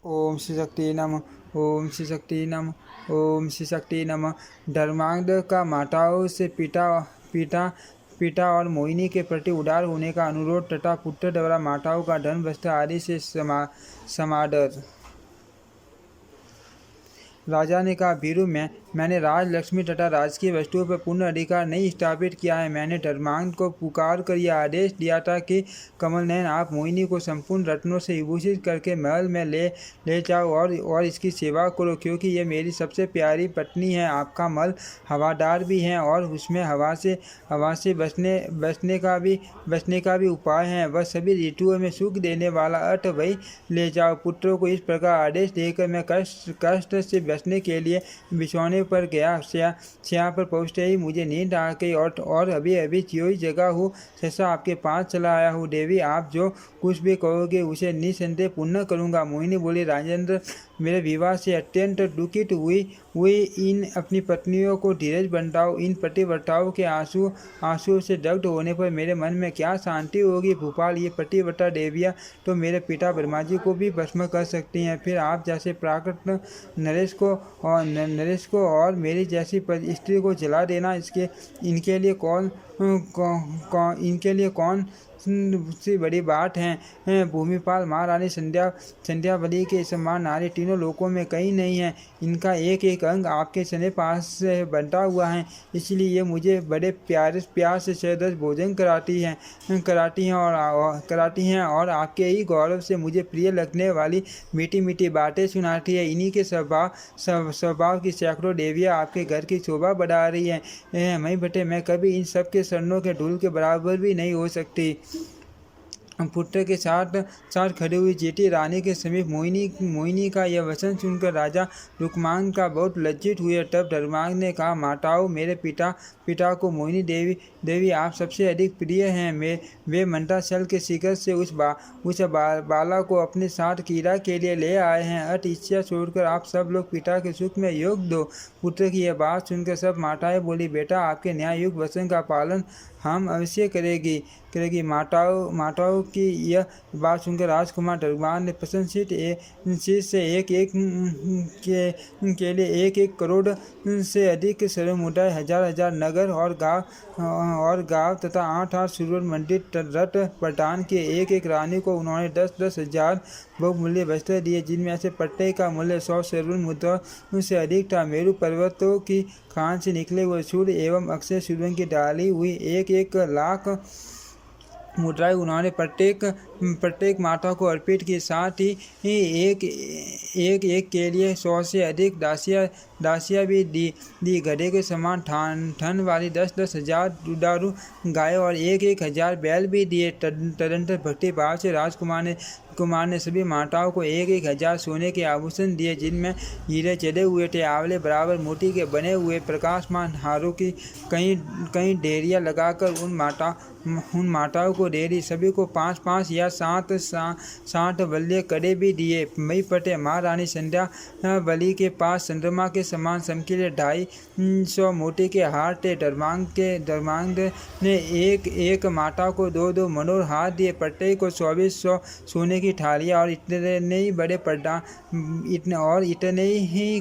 ओम श्री शक्ति नमः। ओम श्री शक्ति नमः। ओम श्री शक्ति नमः। धर्मांध का माताओं से पिता पिता पिता और मोहिनी के प्रति उदार होने का अनुरोध तथा पुत्र द्वारा माताओं का धन वस्त्र आदि से समादर। राजा ने कहा, वीरू, मैंने राजलक्ष्मी तथा राजकीय वस्तुओं पर पूर्ण अधिकार नहीं स्थापित किया है। मैंने धर्मांध को पुकार कर यह आदेश दिया था कि कमल नयन, आप मोहिनी को संपूर्ण रत्नों से विभूषित करके महल में ले जाओ और इसकी सेवा करो, क्योंकि यह मेरी सबसे प्यारी पत्नी है। आपका महल हवादार भी है और उसमें हवा से बचने का भी उपाय है। वह सभी ऋतुओं में सुख देने वाला अट वही ले जाओ। पुत्रों को इस प्रकार आदेश देकर मैं कष्ट से बचने के लिए बिछौने पर गया। स्या पर पहुँचते ही मुझे नींद आ गई और अभी अभी ज्यों जगा हूँ सहसा आपके पास चला आया हूँ। देवी, आप जो कुछ भी कहोगे उसे निसंदेह पूर्ण करूँगा। मोहिनी बोली, राजेंद्र, मेरे विवाह से अत्यंत दुखित हुई इन अपनी पत्नियों को धीरज बंधाओ। इन पतिव्रताओं के आंसू से दग्ध होने पर मेरे मन में क्या शांति होगी। भूपाल, ये पतिव्रता देवियाँ तो मेरे पिता ब्रह्मा जी को भी भस्म कर सकती हैं। फिर आप जैसे प्राकृत नरेश को और मेरी जैसी स्त्री को जला देना, इनके लिए कौन सी बड़ी बात है। भूमिपाल, महारानी संध्यावली के समान नारी तीनों लोकों में कहीं नहीं है। इनका एक एक अंग आपके सने पास से बंधा हुआ है, इसलिए ये मुझे बड़े प्यार से सहज भोजन कराती हैं और आपके ही गौरव से मुझे प्रिय लगने वाली मीठी मीठी बातें सुनाती है। इन्हीं के स्वभाव की सैकड़ों देवियाँ आपके घर की शोभा बढ़ा रही हैं। मैं कभी इन सब के शरणों के धूल के बराबर भी नहीं हो सकती। पुत्र के साथ खड़ी हुई जेठी रानी के समीप मोहिनी का यह वचन सुनकर राजा रुक्मांग का बहुत लज्जित हुए। तब धर्मांग ने कहा, माताओं, मेरे पिता को मोहिनी देवी आप सबसे अधिक प्रिय हैं। वे मंत्राचल के शिखर से उस बाला को अपने साथ कीड़ा के लिए ले आए हैं। अत इच्छा छोड़कर आप सब लोग पिता के सुख में योग दो। पुत्र की यह बात सुनकर सब माताएं बोली, बेटा, आपके न्याययुक्त वचन का पालन हम अवश्य करेगी। माताओं की यह बात सुनकर राजकुमार धर्मांध ने प्रशंसित से एक के लिए एक करोड़ से अधिक सर्वमुदाय, हजार नगर और गांव तथा 8 सुरवर मंडित रथ प्रदान किए। एक रानी को उन्होंने 10 हजार बहुमूल्य वस्त्र दिए, जिनमें से प्रत्येक का मूल्य 100 सर्वर मुद्राओं से अधिक था। मेरु पर्वतों की खान से निकले हुए सूर्य एवं अक्षय सूर्यों की डाली हुई एक लाख मुद्राएं उन्होंने प्रत्येक माता को अर्पित की। साथ ही एक के लिए 100 से अधिक दासियां भी दी। गधे के समान ठन वाली 10 हजार दुधारू गाय और एक हजार बैल भी दिए। तदंतर भक्ति भाव से राजकुमार ने सभी माताओं को एक हजार सोने के आभूषण दिए, जिनमें हीरे चढ़े हुए थे। आंवले बराबर मोती के बने हुए प्रकाशमान हारों की कई ढेरियां लगाकर उन माताओं को दे दी। सभी को 5 या 7 वल्य कड़े भी दिए। मई पटे महारानी संध्यावली के पास चंद्रमा के समान चमकीले 250 मोती के हार थे। धर्मांध ने एक माता को 2 मनोहर हार दिए। प्रत्येक को 2400 सोने की थालियां और इतने ही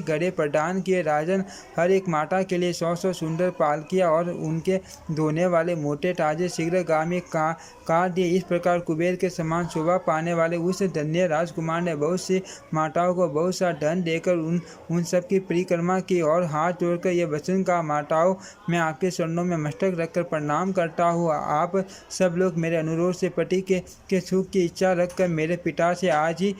गड़े प्रदान किए। राजन, हर एक माता के लिए 100 सुंदर पालकियां और उनके धोने वाले मोटे ताजे शीघ्रगामी काट दिए। इस प्रकार कुबेर के समान शोभा पाने वाले उस धन्य राजकुमार ने बहुत सी माताओं को बहुत सा धन देकर उन सब की परिक्रमा की और हाथ जोड़कर यह वचन कहा, माताओं, मैं आपके चरणों में मस्तक रखकर प्रणाम करता हूँ। आप सब लोग मेरे अनुरोध से पति के सुख की इच्छा रखकर मेरे पिता से आज ही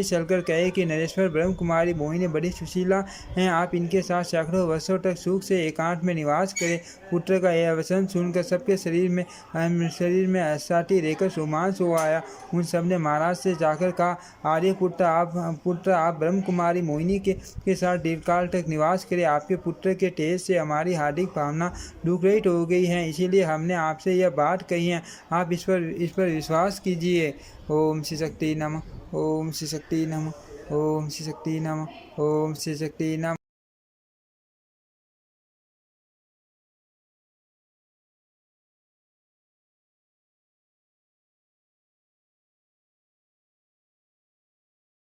चलकर कहे कि नरेश्वर ब्रह्म कुमारी मोहिनी बड़ी सुशीला हैं। आप इनके साथ सैकड़ों वर्षों तक सुख से एकांत में निवास करें। पुत्र का यह वचन सुनकर सबके शरीर में असाती रेखा रोमांच हो आया। उन सब ने महाराज से जाकर कहा, आर्य पुत्र, आप ब्रह्म कुमारी मोहिनी के साथ दीर्घकाल तक निवास करें। आपके पुत्र के तेज से हमारी हार्दिक भावना दुखरहित हो गई है, इसीलिए हमने आपसे यह बात कही है। आप इस पर विश्वास कीजिए। ओम श्री शक्ति नमः। ओम श्री शक्ति नमः। ओम श्री शक्ति नमः। ओम श्री शक्ति नमः।